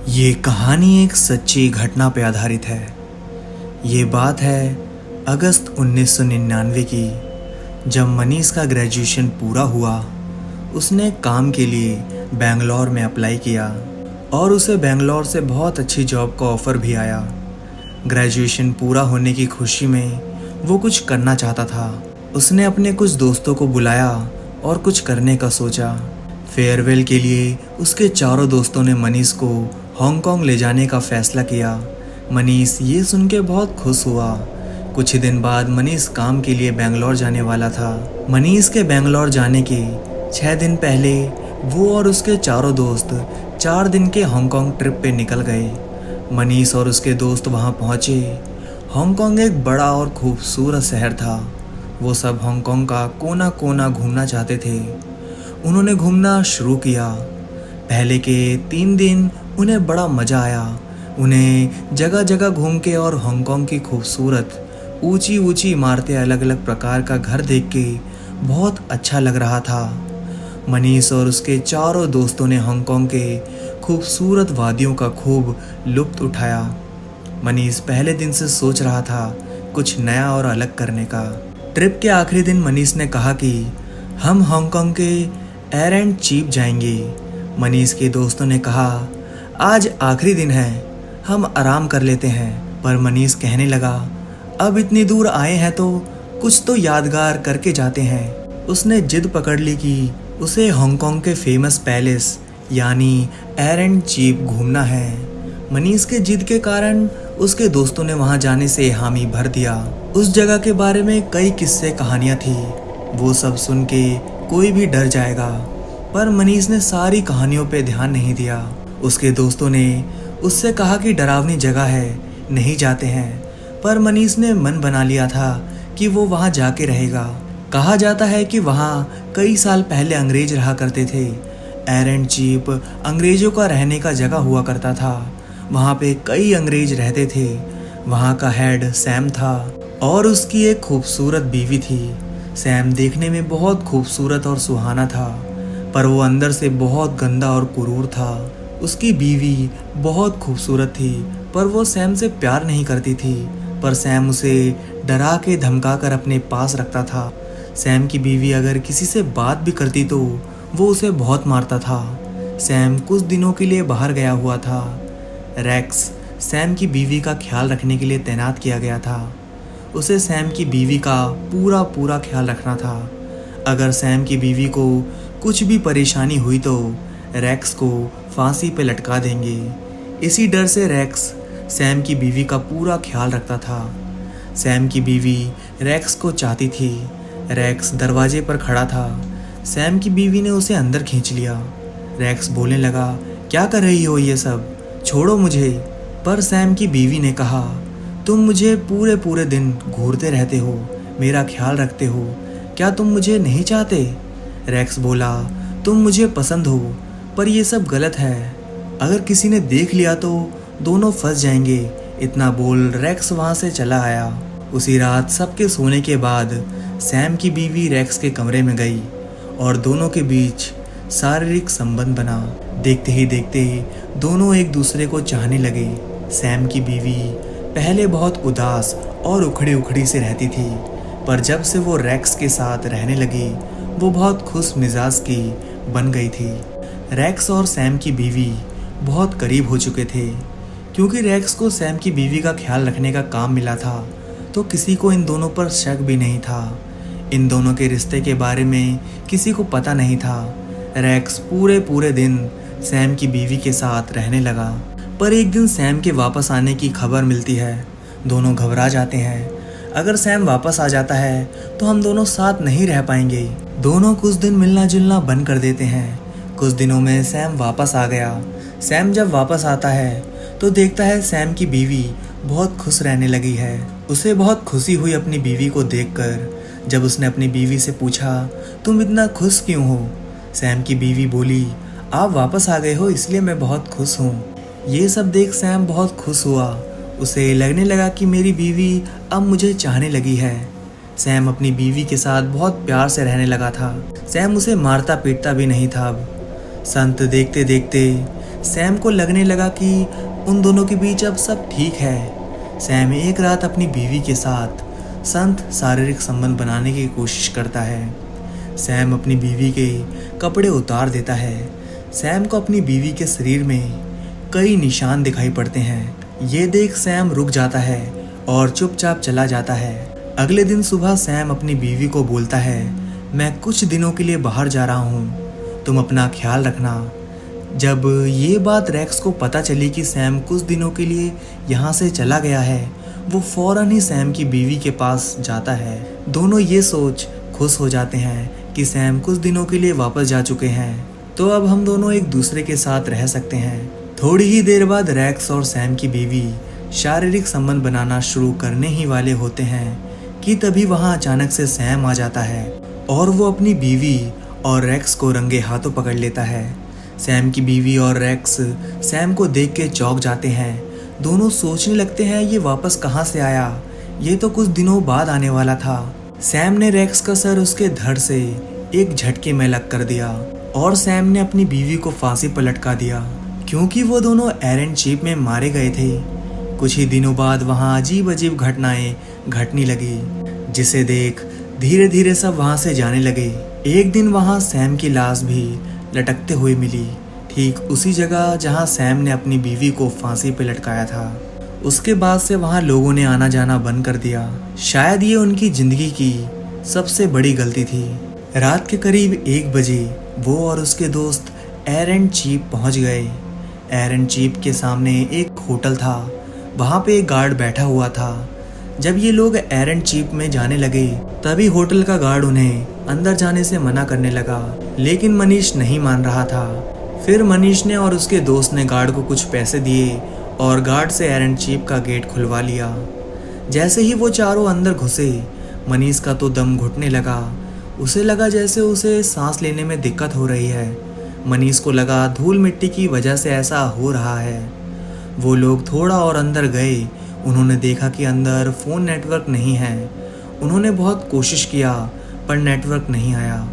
ये कहानी एक सच्ची घटना पे आधारित है। ये बात है अगस्त 1999 की, जब मनीष का ग्रेजुएशन पूरा हुआ। उसने काम के लिए बेंगलोर में अप्लाई किया और उसे बेंगलोर से बहुत अच्छी जॉब का ऑफ़र भी आया। ग्रेजुएशन पूरा होने की खुशी में वो कुछ करना चाहता था। उसने अपने कुछ दोस्तों को बुलाया और कुछ करने का सोचा। फेयरवेल के लिए उसके चारों दोस्तों ने मनीष को हांगकांग ले जाने का फैसला किया। मनीष ये सुन के बहुत खुश हुआ। कुछ ही दिन बाद मनीष काम के लिए बेंगलोर जाने वाला था। मनीष के बेंगलोर जाने के 6 दिन पहले वो और उसके चारों दोस्त 4 दिन के हांगकांग ट्रिप पे निकल गए। मनीष और उसके दोस्त वहाँ पहुँचे। हांगकांग एक बड़ा और खूबसूरत शहर था। वो सब हांगकांग का कोना कोना घूमना चाहते थे। उन्होंने घूमना शुरू किया। पहले के 3 दिन उन्हें बड़ा मज़ा आया। उन्हें जगह जगह घूम के और हांगकांग की खूबसूरत ऊंची ऊंची इमारतें, अलग अलग प्रकार का घर देख के बहुत अच्छा लग रहा था। मनीष और उसके चारों दोस्तों ने हांगकांग के खूबसूरत वादियों का खूब लुत्फ़ उठाया। मनीष पहले दिन से सोच रहा था कुछ नया और अलग करने का। ट्रिप के आखिरी दिन मनीष ने कहा कि हम हांगकांग के एयर एंड चीप जाएंगे। मनीष के दोस्तों ने कहा आज आखिरी दिन है, हम आराम कर लेते हैं। पर मनीष कहने लगा अब इतनी दूर आए हैं तो कुछ तो यादगार करके जाते हैं। उसने जिद पकड़ ली कि उसे हांगकांग के फेमस पैलेस यानी एयर एंड चीप घूमना है। मनीष के जिद के कारण उसके दोस्तों ने वहां जाने से हामी भर दिया। उस जगह के बारे में कई किस्से कहानियां थी। वो सब सुन के कोई भी डर जाएगा, पर मनीष ने सारी कहानियों पे ध्यान नहीं दिया। उसके दोस्तों ने उससे कहा कि डरावनी जगह है, नहीं जाते हैं। पर मनीष ने मन बना लिया था कि वो वहाँ जाके रहेगा। कहा जाता है कि वहाँ कई साल पहले अंग्रेज रहा करते थे। एयर एंड चीप अंग्रेजों का रहने का जगह हुआ करता था। वहाँ पे कई अंग्रेज रहते थे। वहाँ का हेड सैम था और उसकी एक खूबसूरत बीवी थी। सैम देखने में बहुत खूबसूरत और सुहाना था, पर वो अंदर से बहुत गंदा और क्रूर था। उसकी बीवी बहुत खूबसूरत थी, पर वो सैम से प्यार नहीं करती थी। पर सैम उसे डरा के धमका कर अपने पास रखता था। सैम की बीवी अगर किसी से बात भी करती तो वो उसे बहुत मारता था। सैम कुछ दिनों के लिए बाहर गया हुआ था। रैक्स सैम की बीवी का ख्याल रखने के लिए तैनात किया गया था। उसे सैम की बीवी का पूरा ख्याल रखना था। अगर सैम की बीवी को कुछ भी परेशानी हुई तो रैक्स को फांसी पे लटका देंगे। इसी डर से रैक्स सैम की बीवी का पूरा ख्याल रखता था। सैम की बीवी रैक्स को चाहती थी। रैक्स दरवाजे पर खड़ा था। सैम की बीवी ने उसे अंदर खींच लिया। रैक्स बोलने लगा क्या कर रही हो ये सब, छोड़ो मुझे। पर सैम की बीवी ने कहा तुम मुझे पूरे दिन घूरते रहते हो, मेरा ख्याल रखते हो, क्या तुम मुझे नहीं चाहते? रैक्स बोला तुम मुझे पसंद हो, पर ये सब गलत है। अगर किसी ने देख लिया तो दोनों फंस जाएंगे। इतना बोल रैक्स वहाँ से चला आया। उसी रात सबके सोने के बाद सैम की बीवी रैक्स के कमरे में गई और दोनों के बीच शारीरिक संबंध बना। देखते ही देखते दोनों एक दूसरे को चाहने लगे। सैम की बीवी पहले बहुत उदास और उखड़ी उखड़ी से रहती थी, पर जब से वो रैक्स के साथ रहने लगी वो बहुत खुश मिजाज की बन गई थी। रैक्स और सैम की बीवी बहुत करीब हो चुके थे। क्योंकि रैक्स को सैम की बीवी का ख्याल रखने का काम मिला था तो किसी को इन दोनों पर शक भी नहीं था। इन दोनों के रिश्ते के बारे में किसी को पता नहीं था। रैक्स पूरे दिन सैम की बीवी के साथ रहने लगा। पर एक दिन सैम के वापस आने की खबर मिलती है। दोनों घबरा जाते हैं। अगर सैम वापस आ जाता है तो हम दोनों साथ नहीं रह पाएंगे। दोनों कुछ दिन मिलना जुलना बंद कर देते हैं। कुछ दिनों में सैम वापस आ गया। सैम जब वापस आता है तो देखता है सैम की बीवी बहुत खुश रहने लगी है। उसे बहुत खुशी हुई अपनी बीवी को देखकर। जब उसने अपनी बीवी से पूछा तुम इतना खुश क्यों हो? सैम की बीवी बोली आप वापस आ गए हो इसलिए मैं बहुत खुश हूँ। ये सब देख सैम बहुत खुश हुआ। उसे लगने लगा कि मेरी बीवी अब मुझे चाहने लगी है। सैम अपनी बीवी के साथ बहुत प्यार से रहने लगा था। सैम उसे मारता पीटता भी नहीं था अब। संत देखते देखते सैम को लगने लगा कि उन दोनों के बीच अब सब ठीक है। सैम एक रात अपनी बीवी के साथ संत शारीरिक संबंध बनाने की कोशिश करता है। सैम अपनी बीवी के कपड़े उतार देता है। सैम को अपनी बीवी के शरीर में कई निशान दिखाई पड़ते हैं। ये देख सैम रुक जाता है और चुपचाप चला जाता है। अगले दिन सुबह सैम अपनी बीवी को बोलता है, मैं कुछ दिनों के लिए बाहर जा रहा हूँ, तुम अपना ख्याल रखना। जब ये बात रैक्स को पता चली कि सैम कुछ दिनों के लिए यहाँ से चला गया है, वो फौरन ही सैम की बीवी के पास जाता है। दोनों ये सोच खुश हो जाते हैं कि सैम कुछ दिनों के लिए वापस जा चुके हैं, तो अब हम दोनों एक दूसरे के साथ रह सकते हैं। थोड़ी ही देर बाद रैक्स और सैम की बीवी शारीरिक संबंध बनाना शुरू करने ही वाले होते हैं कि तभी वहाँ अचानक से सैम आ जाता है और वो अपनी बीवी और रैक्स को रंगे हाथों पकड़ लेता है। सैम की बीवी और रैक्स सैम को देख के चौंक जाते हैं। दोनों सोचने लगते हैं ये वापस कहाँ से आया, ये तो कुछ दिनों बाद आने वाला था। सैम ने रैक्स का सर उसके धड़ से एक झटके में अलग कर दिया और सैम ने अपनी बीवी को फांसी पर लटका दिया, क्योंकि वो दोनों एरेंट चीप में मारे गए थे। कुछ ही दिनों बाद वहाँ अजीब अजीब घटनाएं घटने लगी, जिसे देख धीरे धीरे सब वहाँ से जाने लगे। एक दिन वहाँ सैम की लाश भी लटकते हुए मिली, ठीक उसी जगह जहाँ सैम ने अपनी बीवी को फांसी पे लटकाया था। उसके बाद से वहाँ लोगों ने आना जाना बंद कर दिया। शायद ये उनकी जिंदगी की सबसे बड़ी गलती थी। रात के करीब 1 बजे वो और उसके दोस्त एरेंट चीप पहुँच गए। एरेंट चीप के सामने एक होटल था, वहाँ पे एक गार्ड बैठा हुआ था। जब ये लोग एरेंट चीप में जाने लगे तभी होटल का गार्ड उन्हें अंदर जाने से मना करने लगा, लेकिन मनीष नहीं मान रहा था। फिर मनीष ने और उसके दोस्त ने गार्ड को कुछ पैसे दिए और गार्ड से एरेंट चीप का गेट खुलवा लिया। जैसे ही वो चारों अंदर घुसे, मनीष का तो दम घुटने लगा। उसे लगा जैसे उसे सांस लेने में दिक्कत हो रही है। मनीष को लगा धूल मिट्टी की वजह से ऐसा हो रहा है। वो लोग थोड़ा और अंदर गए। उन्होंने देखा कि अंदर फ़ोन नेटवर्क नहीं है। उन्होंने बहुत कोशिश किया पर नेटवर्क नहीं आया।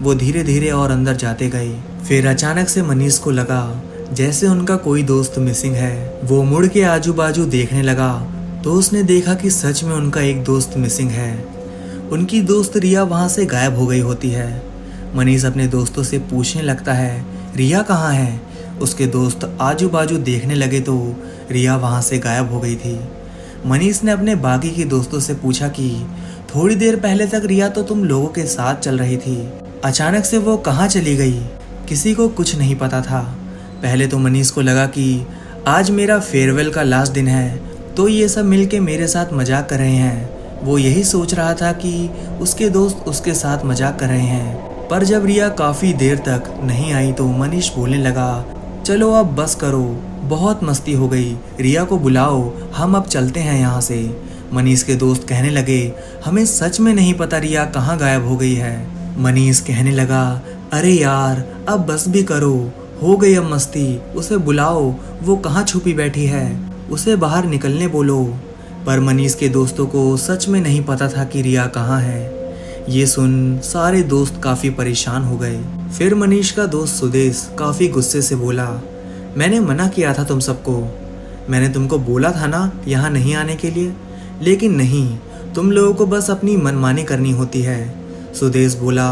वो धीरे धीरे और अंदर जाते गए। फिर अचानक से मनीष को लगा जैसे उनका कोई दोस्त मिसिंग है। वो मुड़ के आजू बाजू देखने लगा तो उसने देखा कि सच में उनका एक दोस्त मिसिंग है। उनकी दोस्त रिया वहाँ से गायब हो गई होती है। मनीष अपने दोस्तों से पूछने लगता है, रिया कहाँ है? उसके दोस्त आजू बाजू देखने लगे तो रिया वहाँ से गायब हो गई थी। मनीष ने अपने बाकी के दोस्तों से पूछा कि थोड़ी देर पहले तक रिया तो तुम लोगों के साथ चल रही थी, अचानक से वो कहाँ चली गई? किसी को कुछ नहीं पता था। पहले तो मनीष को लगा कि आज मेरा फेयरवेल का लास्ट दिन है, तो ये सब मिलके मेरे साथ मजाक कर रहे हैं। वो यही सोच रहा था कि उसके दोस्त उसके साथ मजाक कर रहे हैं। पर जब रिया काफ़ी देर तक नहीं आई तो मनीष बोलने लगा, चलो अब बस करो, बहुत मस्ती हो गई, रिया को बुलाओ, हम अब चलते हैं यहाँ से। मनीष के दोस्त कहने लगे, हमें सच में नहीं पता रिया कहाँ गायब हो गई है। मनीष कहने लगा, अरे यार अब बस भी करो, हो गई अब मस्ती, उसे बुलाओ, वो कहाँ छुपी बैठी है, उसे बाहर निकलने बोलो। पर मनीष के दोस्तों को सच में नहीं पता था कि रिया कहाँ है। ये सुन सारे दोस्त काफ़ी परेशान हो गए। फिर मनीष का दोस्त सुदेश काफ़ी गुस्से से बोला, मैंने मना किया था तुम सबको, मैंने तुमको बोला था ना यहाँ नहीं आने के लिए, लेकिन नहीं, तुम लोगों को बस अपनी मनमानी करनी होती है। सुदेश बोला,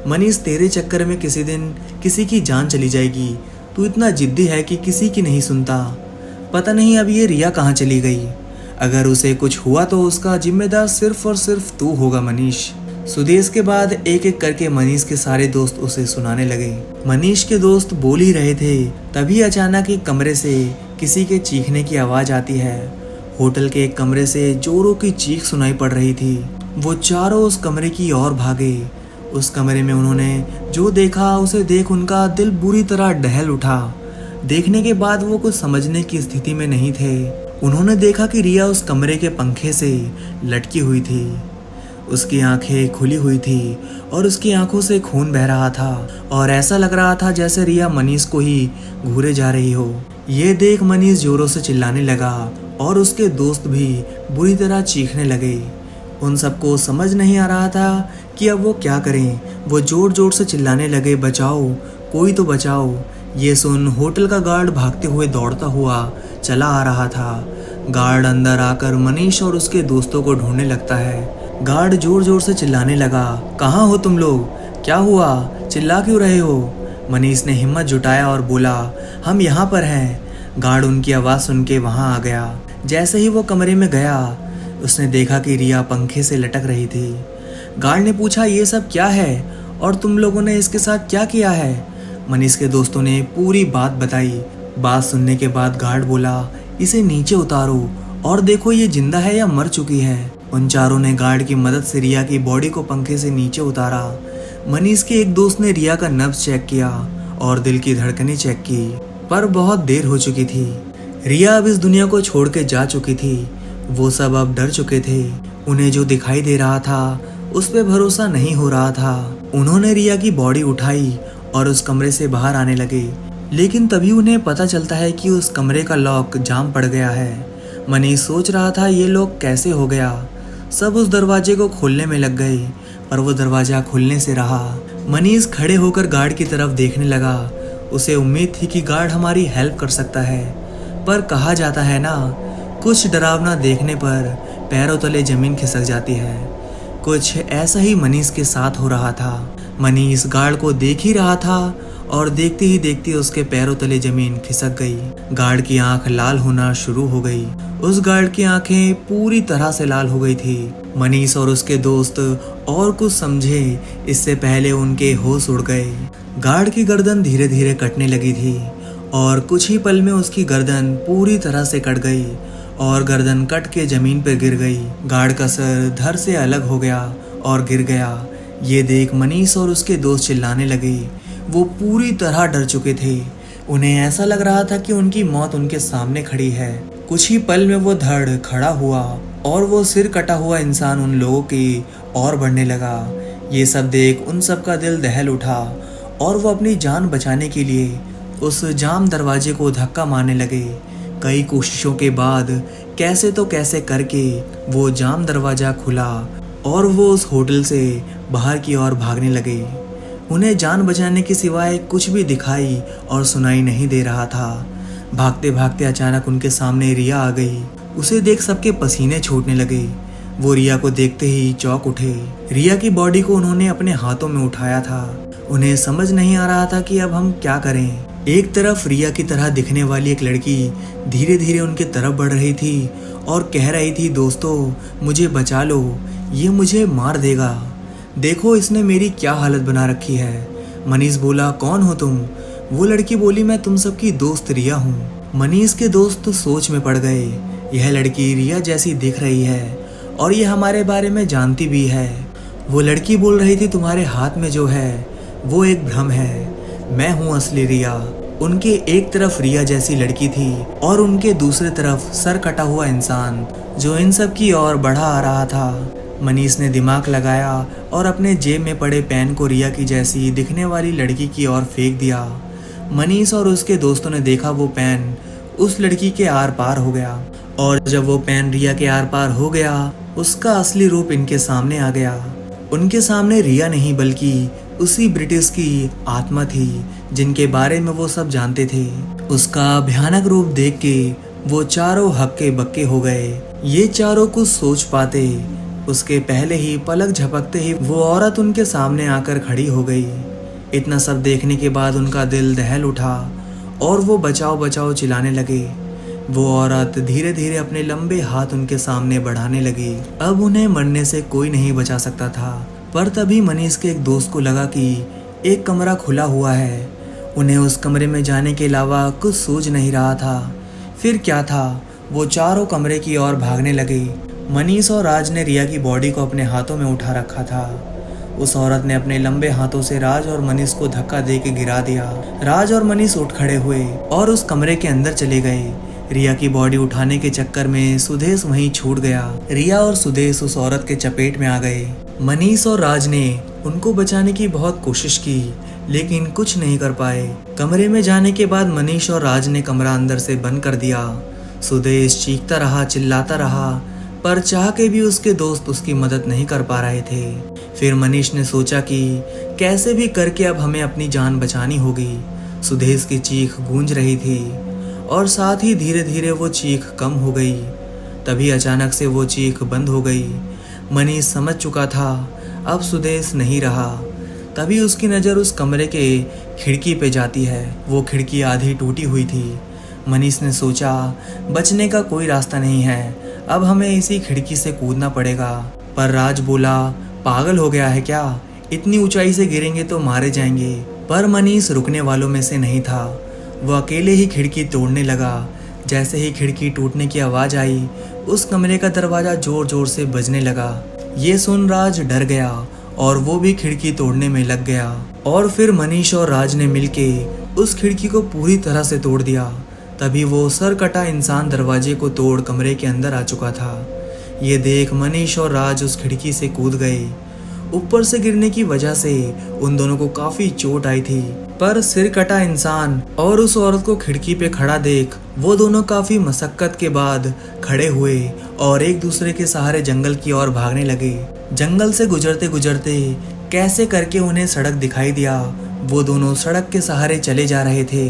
मनीष तेरे चक्कर में किसी दिन किसी की जान चली जाएगी, तू इतना जिद्दी है कि किसी की नहीं सुनता। पता नहीं अब ये रिया कहाँ चली गई, अगर उसे कुछ हुआ तो उसका जिम्मेदार सिर्फ और सिर्फ तू होगा मनीष। सुदेश के बाद एक एक करके मनीष के सारे दोस्त उसे सुनाने लगे। मनीष के दोस्त बोल ही रहे थे, तभी अचानक एक कमरे से किसी के चीखने की आवाज़ आती है। होटल के एक कमरे से जोरों की चीख सुनाई पड़ रही थी। वो चारों उस कमरे की ओर भागे। उस कमरे में उन्होंने जो देखा उसे देख उनका दिल बुरी तरह दहल उठा। देखने के बाद वो कुछ समझने की स्थिति में नहीं थे। उन्होंने देखा कि रिया उस कमरे के पंखे से लटकी हुई थी। उसकी आंखें खुली हुई थी और उसकी आंखों से खून बह रहा था और ऐसा लग रहा था जैसे रिया मनीष को ही घूरे जा रही हो। ये देख मनीष जोरों से चिल्लाने लगा और उसके दोस्त भी बुरी तरह चीखने लगे। उन सबको समझ नहीं आ रहा था कि अब वो क्या करें। वो जोर जोर से चिल्लाने लगे, बचाओ, कोई तो बचाओ। ये सुन होटल का गार्ड भागते हुए दौड़ता हुआ चला आ रहा था। गार्ड अंदर आकर मनीष और उसके दोस्तों को ढूंढने लगता है। गार्ड जोर जोर से चिल्लाने लगा, कहाँ हो तुम लोग? क्या हुआ? चिल्ला क्यों रहे हो? मनीष ने हिम्मत जुटाया और बोला, हम यहाँ पर हैं। गार्ड उनकी आवाज़ सुन के वहाँ आ गया। जैसे ही वो कमरे में गया उसने देखा कि रिया पंखे से लटक रही थी। गार्ड ने पूछा, ये सब क्या है और तुम लोगों ने इसके साथ क्या किया है? मनीष के दोस्तों ने पूरी बात बताई। बात सुनने के बाद गार्ड बोला, इसे नीचे उतारो और देखो ये जिंदा है या मर चुकी है। उन चारों ने गार्ड की मदद से रिया की बॉडी को पंखे से नीचे उतारा। मनीष के एक दोस्त ने रिया का नब्ज चेक किया और दिल की धड़कनें चेक की, पर बहुत देर हो चुकी थी। रिया अब इस दुनिया को छोड़ के जा चुकी थी। वो सब अब डर चुके थे। उन्हें जो दिखाई दे रहा था उस पे भरोसा नहीं हो रहा था। उन्होंने रिया की बॉडी उठाई और उस कमरे से बाहर आने लगे, लेकिन तभी उन्हें पता चलता है कि उस कमरे का लॉक जाम पड़ गया है। मनीष सोच रहा था ये लॉक कैसे हो गया। सब उस दरवाजे को खोलने में लग गए, पर वो दरवाजा खुलने से रहा। मनीष खड़े होकर गार्ड की तरफ देखने लगा। उसे उम्मीद थी कि गार्ड हमारी हेल्प कर सकता है, पर कहा जाता है ना, कुछ डरावना देखने पर पैरों तले जमीन खिसक जाती है। कुछ ऐसा ही मनीष के साथ हो रहा था। मनीष गार्ड को देख ही रहा था और देखते ही देखते उसके पैरों तले जमीन खिसक गई। गार्ड की आंख लाल होना शुरू हो गई। उस गार्ड की आंखें पूरी तरह से लाल हो गई थी। मनीष और उसके दोस्त और कुछ समझे इससे पहले उनके होश उड़ गए। गार्ड की गर्दन धीरे धीरे कटने लगी थी और कुछ ही पल में उसकी गर्दन पूरी तरह से कट गई और गर्दन कट के जमीन पर गिर गई। गार्ड का सर धड़ से अलग हो गया और गिर गया। ये देख मनीष और उसके दोस्त चिल्लाने लगे। वो पूरी तरह डर चुके थे। उन्हें ऐसा लग रहा था कि उनकी मौत उनके सामने खड़ी है। कुछ ही पल में वो धड़ खड़ा हुआ और वो सिर कटा हुआ इंसान उन लोगों की ओर बढ़ने लगा। ये सब देख उन सब का दिल दहल उठा और वो अपनी जान बचाने के लिए उस जाम दरवाजे को धक्का मारने लगे। कई कोशिशों के बाद कैसे तो कैसे करके वो जाम दरवाजा खुला और वो उस होटल से बाहर की ओर भागने लगे। उन्हें जान बचाने के सिवाय कुछ भी दिखाई और सुनाई नहीं दे रहा था। भागते भागते अचानक उनके सामने रिया आ गई। उसे देख सबके पसीने छूटने लगे। वो रिया को देखते ही चौंक उठे। रिया की बॉडी को उन्होंने अपने हाथों में उठाया था। उन्हें समझ नहीं आ रहा था कि अब हम क्या करें। एक तरफ रिया की तरह दिखने वाली एक लड़की धीरे धीरे उनके तरफ बढ़ रही थी और कह रही थी, दोस्तों मुझे बचा लो, ये मुझे मार देगा। देखो इसने मेरी क्या हालत बना रखी है। मनीष बोला, कौन हो तुम? वो लड़की बोली, मैं तुम सबकी दोस्त रिया हूँ। मनीष के दोस्त तो सोच में पड़ गए। यह लड़की रिया जैसी दिख रही है और ये हमारे बारे में जानती भी है। वो लड़की बोल रही थी, तुम्हारे हाथ में जो है वो एक भ्रम है, मैं हूँ असली रिया। उनके एक तरफ रिया जैसी लड़की थी और उनके दूसरे तरफ सर कटा हुआ इंसान जो इन सब की ओर बढ़ा आ रहा था। मनीष ने दिमाग लगाया और अपने जेब में पड़े पेन को रिया की जैसी दिखने वाली लड़की की ओर फेंक दिया। मनीष और उसके दोस्तों ने देखा वो पेन उस लड़की के आर पार हो गया और जब वो पेन रिया के आर पार हो गया उसका असली रूप इनके सामने आ गया। उनके सामने रिया नहीं बल्कि उसी ब्रिटिश की आत्मा थी जिनके बारे में वो सब जानते थे। उसका भयानक रूप देख के वो चारों हक्के बक्के हो गए। ये चारों कुछ सोच पाते उसके पहले ही पलक झपकते ही वो औरत उनके सामने आकर खड़ी हो गई। इतना सब देखने के बाद उनका दिल दहल उठा और वो बचाओ बचाओ चिल्लाने लगे। वो औरत धीरे धीरे अपने लंबे हाथ उनके सामने बढ़ाने लगी। अब उन्हें मरने से कोई नहीं बचा सकता था। पर तभी मनीष के एक दोस्त को लगा कि एक कमरा खुला हुआ है। उन्हें उस कमरे में जाने के अलावा कुछ सूझ नहीं रहा था। फिर क्या था, वो चारों कमरे की ओर भागने लगे। मनीष और राज ने रिया की बॉडी को अपने हाथों में उठा रखा था। उस औरत ने अपने लंबे हाथों से राज और मनीष को धक्का दे के गिरा दिया। राज और मनीष उठ खड़े हुए और उस कमरे के अंदर चले गए। रिया की बॉडी उठाने के चक्कर में सुदेश वहीं छूट गया। रिया और सुदेश उस औरत के चपेट में आ गए। मनीष और राज ने उनको बचाने की बहुत कोशिश की लेकिन कुछ नहीं कर पाए। कमरे में जाने के बाद मनीष और राज ने कमरा अंदर से बंद कर दिया। सुदेश चीखता रहा, चिल्लाता रहा, पर चाह के भी उसके दोस्त उसकी मदद नहीं कर पा रहे थे। फिर मनीष ने सोचा कि कैसे भी करके अब हमें अपनी जान बचानी होगी। सुदेश की चीख गूंज रही थी और साथ ही धीरे धीरे वो चीख कम हो गई। तभी अचानक से वो चीख बंद हो गई। मनीष समझ चुका था अब सुदेश नहीं रहा। तभी उसकी नज़र उस कमरे के खिड़की पे जाती है। वो खिड़की आधी टूटी हुई थी। मनीष ने सोचा बचने का कोई रास्ता नहीं है, अब हमें इसी खिड़की से कूदना पड़ेगा। पर राज बोला पागल हो गया है क्या, इतनी ऊंचाई से गिरेंगे तो मारे जाएंगे। पर मनीष रुकने वालों में से नहीं था। वो अकेले ही खिड़की तोड़ने लगा। जैसे ही खिड़की टूटने की आवाज़ आई उस कमरे का दरवाज़ा जोर जोर से बजने लगा। ये सुन राज डर गया और वो भी खिड़की तोड़ने में लग गया। और फिर मनीष और राज ने मिलके उस खिड़की को पूरी तरह से तोड़ दिया। तभी वो सर कटा इंसान दरवाजे को तोड़ कमरे के अंदर आ चुका था। ये देख मनीष और राज उस खिड़की से कूद गए। ऊपर से गिरने की वजह से उन दोनों को काफी चोट आई थी। पर सिर कटा इंसान और उस औरत को खिड़की पे खड़ा देख वो दोनों काफी मशक्कत के बाद खड़े हुए और एक दूसरे के सहारे जंगल की ओर भागने लगे। जंगल से गुजरते गुजरते कैसे करके उन्हें सड़क दिखाई दिया। वो दोनों सड़क के सहारे चले जा रहे थे।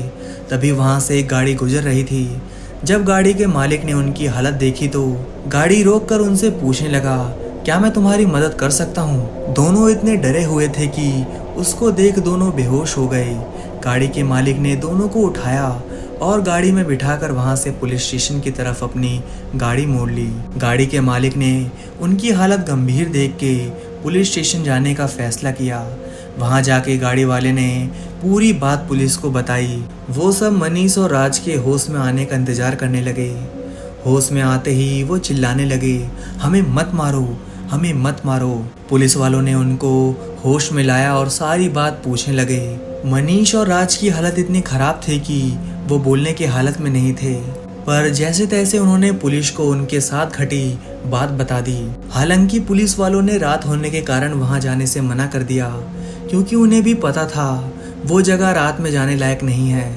तभी वहां से एक गाड़ी गुजर रही थी। जब गाड़ी के मालिक ने उनकी हालत देखी तो गाड़ी रोककर उनसे पूछने लगा क्या मैं तुम्हारी मदद कर सकता हूँ। दोनों इतने डरे हुए थे कि उसको देख दोनों बेहोश हो गए। गाड़ी के मालिक ने दोनों को उठाया और गाड़ी में बिठाकर वहां से पुलिस स्टेशन की तरफ अपनी गाड़ी मोड़ ली। गाड़ी के मालिक ने उनकी हालत गंभीर देख के पुलिस स्टेशन जाने का फैसला किया। वहां जाके गाड़ी वाले ने पूरी बात पुलिस को बताई। वो सब मनीष और राज के होश में आने का इंतजार करने लगे। होश में आते ही वो चिल्लाने लगे हमें मत मारो, हमें मत मारो। पुलिस वालों ने उनको होश में लाया और सारी बात पूछने लगे। मनीष और राज की हालत इतनी खराब थी कि वो बोलने की हालत में नहीं थे। पर जैसे तैसे उन्होंने पुलिस को उनके साथ घटी बात बता दी। हालांकि पुलिस वालों ने रात होने के कारण वहां जाने से मना कर दिया क्योंकि उन्हें भी पता था वो जगह रात में जाने लायक नहीं है।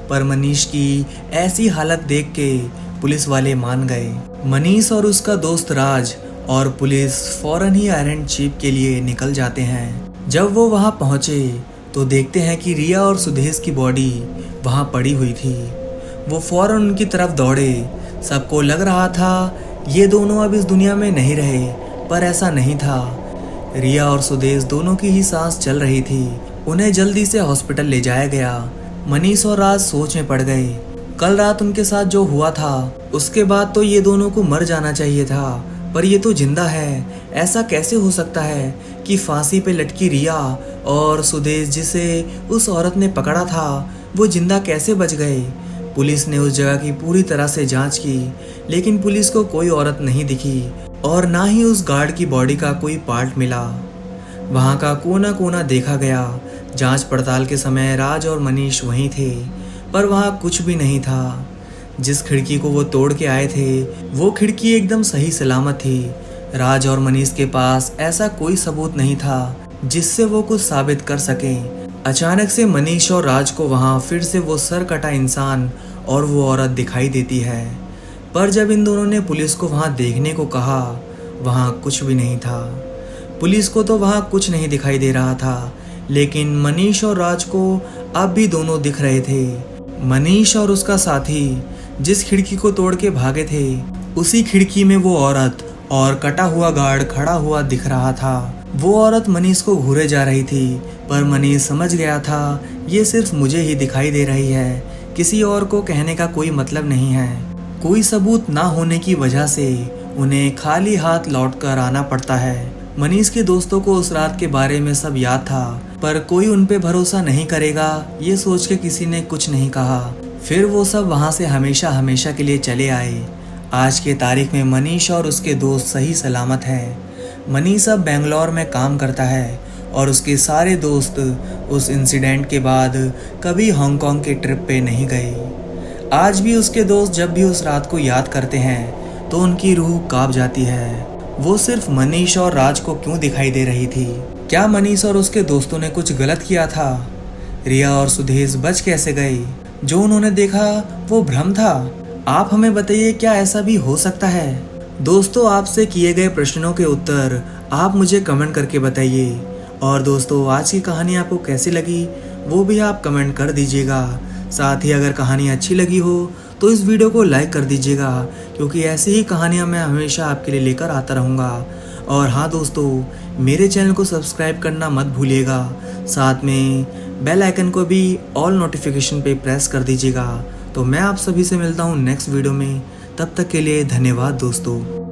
पर मनीष की ऐसी हालत देख के पुलिस वाले मान गए। मनीष और उसका दोस्त राज और पुलिस फौरन ही आयरन चीप के लिए निकल जाते हैं। जब वो वहां पहुंचे तो देखते हैं कि रिया और सुदेश की बॉडी वहां पड़ी हुई थी। वो फौरन उनकी तरफ दौड़े। सबको लग रहा था ये दोनों अब इस दुनिया में नहीं रहे, पर ऐसा नहीं था। रिया और सुदेश दोनों की ही सांस चल रही थी। उन्हें जल्दी से हॉस्पिटल ले जाया गया। मनीष और राज सोच में पड़ गए। कल रात उनके साथ जो हुआ था उसके बाद तो ये दोनों को मर जाना चाहिए था, पर ये तो जिंदा है। ऐसा कैसे हो सकता है कि फांसी पे लटकी रिया और सुदेश जिसे उस औरत ने पकड़ा था वो जिंदा कैसे बच गए। पुलिस ने उस जगह की पूरी तरह से जांच की लेकिन पुलिस को कोई औरत नहीं दिखी और ना ही उस गार्ड की बॉडी का कोई पार्ट मिला। वहां का कोना कोना देखा गया। जांच पड़ताल के समय राज और मनीष वहीं थे, पर वहां कुछ भी नहीं था। जिस खिड़की को वो तोड़ के आए थे वो खिड़की एकदम सही सलामत थी। राज और मनीष के पास ऐसा कोई सबूत नहीं था जिससे वो कुछ साबित कर सकें। अचानक से मनीष और राज को वहां फिर से वो सर कटा इंसान और वो औरत दिखाई देती है। पर जब इन दोनों ने पुलिस को वहां देखने को कहा वहां कुछ भी नहीं था। पुलिस को तो वहां कुछ नहीं दिखाई दे रहा था, लेकिन मनीष और राज को अब भी दोनों दिख रहे थे। मनीष और उसका साथी जिस खिड़की को तोड़ के भागे थे उसी खिड़की में वो औरत और कटा हुआ गार्ड खड़ा हुआ दिख रहा था। वो औरत मनीष को घूरे जा रही थी, पर मनीष समझ गया था ये सिर्फ मुझे ही दिखाई दे रही है, किसी और को कहने का कोई मतलब नहीं है। कोई सबूत ना होने की वजह से उन्हें खाली हाथ लौटकर आना पड़ता है। मनीष के दोस्तों को उस रात के बारे में सब याद था, पर कोई उन पे भरोसा नहीं करेगा ये सोच के किसी ने कुछ नहीं कहा। फिर वो सब वहाँ से हमेशा हमेशा के लिए चले आए। आज के तारीख में मनीष और उसके दोस्त सही सलामत हैं। मनीष अब बेंगलोर में काम करता है और उसके सारे दोस्त उस इंसिडेंट के बाद कभी हांगकांग के ट्रिप पे नहीं गए। आज भी उसके दोस्त जब भी उस रात को याद करते हैं तो उनकी रूह कांप जाती है। वो सिर्फ मनीष और राज को क्यों दिखाई दे रही थी? क्या मनीष और उसके दोस्तों ने कुछ गलत किया था? रिया और सुदेश बच कैसे गए? जो उन्होंने देखा वो भ्रम था? आप हमें बताइए, क्या ऐसा भी हो सकता है? दोस्तों, आपसे किए गए प्रश्नों के उत्तर आप मुझे कमेंट करके बताइए। और दोस्तों, आज की कहानी आपको कैसी लगी वो भी आप कमेंट कर दीजिएगा। साथ ही अगर कहानी अच्छी लगी हो तो इस वीडियो को लाइक कर दीजिएगा, क्योंकि ऐसी ही कहानियाँ मैं हमेशा आपके लिए लेकर आता रहूँगा। और हाँ दोस्तों, मेरे चैनल को सब्सक्राइब करना मत भूलिएगा। साथ में बेल आइकन को भी ऑल नोटिफिकेशन पे प्रेस कर दीजिएगा। तो मैं आप सभी से मिलता हूँ नेक्स्ट वीडियो में। तब तक के लिए धन्यवाद दोस्तों।